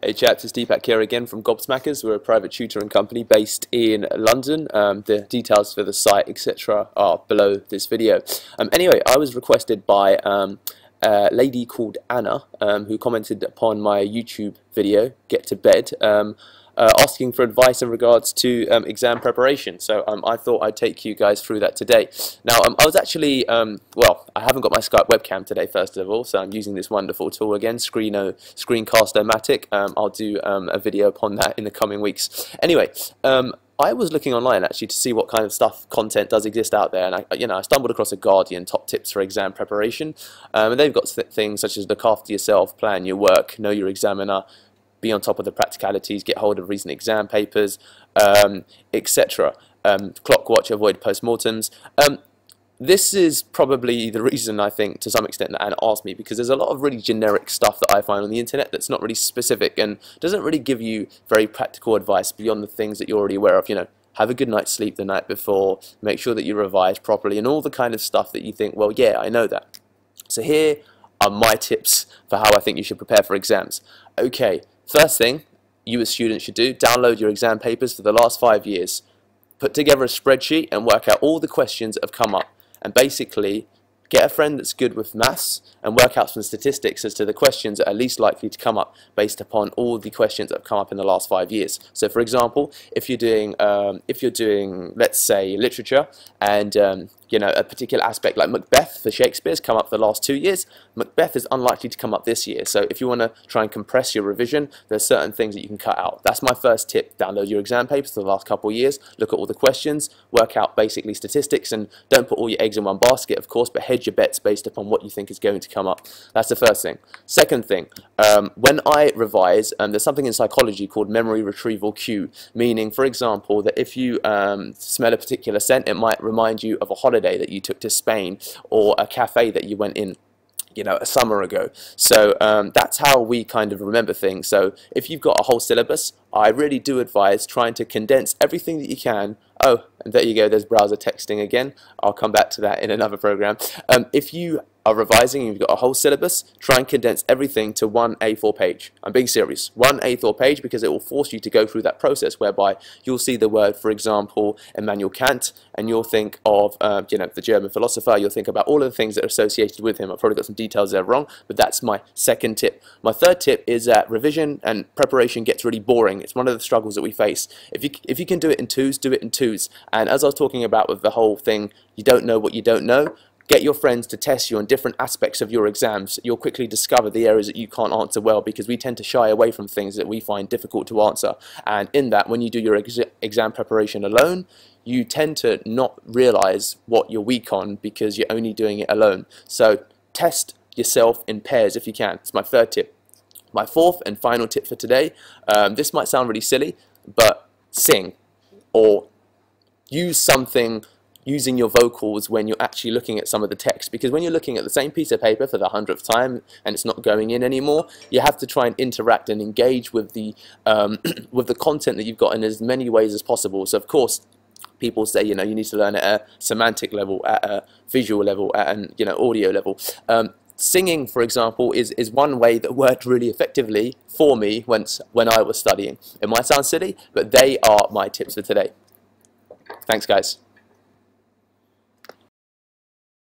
Hey chaps, it's Deepak here again from Gobsmackers. We're a private tutoring company based in London. The details for the site, etc. are below this video. Anyway, I was requested by a lady called Anna, who commented upon my YouTube video, Get to Bed, asking for advice in regards to exam preparation. So I thought I'd take you guys through that today. Now, I was actually, well, I haven't got my Skype webcam today, first of all, so I'm using this wonderful tool again, Screencast-O-Matic. I'll do a video upon that in the coming weeks. Anyway, I was looking online actually to see what kind of content does exist out there, and I stumbled across a Guardian top tips for exam preparation, and they've got things such as look after yourself, plan your work, know your examiner, be on top of the practicalities, get hold of recent exam papers, etc. Clock watch, avoid postmortems. This is probably the reason, I think, to some extent, that Anna asked me, because there's a lot of really generic stuff that I find on the internet that's not really specific and doesn't really give you very practical advice beyond the things that you're already aware of. Have a good night's sleep the night before, make sure that you revise properly, and all the kind of stuff that you think, well, yeah, I know that. So here are my tips for how I think you should prepare for exams. Okay. First thing you as students should do, download your exam papers for the last 5 years. Put together a spreadsheet and work out all the questions that have come up. And basically, get a friend that's good with maths and work out some statistics as to the questions that are least likely to come up based upon all the questions that have come up in the last 5 years. So for example, if you're doing let's say literature, and a particular aspect like Macbeth for Shakespeare's come up for the last 2 years, Macbeth is unlikely to come up this year. So if you want to try and compress your revision, there's certain things that you can cut out. That's my first tip. Download your exam papers for the last couple of years, look at all the questions, work out basically statistics, and don't put all your eggs in one basket, of course, but hedge your bets based upon what you think is going to come up. That's the first thing. Second thing, when I revise, there's something in psychology called memory retrieval cue, meaning, for example, that if you smell a particular scent, it might remind you of a holiday that you took to Spain or a cafe that you went in a summer ago. So that's how we kind of remember things. So if you've got a whole syllabus, I really do advise trying to condense everything that you can. Oh, and there you go, there's browser texting again. I'll come back to that in another program. If you are revising and you've got a whole syllabus, try and condense everything to one A4 page. I'm being serious. One A4 page, because it will force you to go through that process whereby you'll see the word, for example, Immanuel Kant, and you'll think of the German philosopher. You'll think about all of the things that are associated with him. I've probably got some details there wrong, but that's my second tip. My third tip is that revision and preparation gets really boring. It's one of the struggles that we face. If you can do it in twos, do it in twos. And as I was talking about with the whole thing, you don't know what you don't know, get your friends to test you on different aspects of your exams. You'll quickly discover the areas that you can't answer well, because we tend to shy away from things that we find difficult to answer. And in that, when you do your exam preparation alone, you tend to not realize what you're weak on because you're only doing it alone. So test yourself in pairs if you can. It's my third tip. My fourth and final tip for today, this might sound really silly, but sing or use something using your vocals when you're actually looking at some of the text, because when you're looking at the same piece of paper for the 100th time and it's not going in anymore, you have to try and interact and engage with the content that you've got in as many ways as possible. So of course, people say you need to learn at a semantic level, at a visual level, at an audio level. Singing, for example, is one way that worked really effectively for me when I was studying. It might sound silly, but they are my tips for today. Thanks, guys.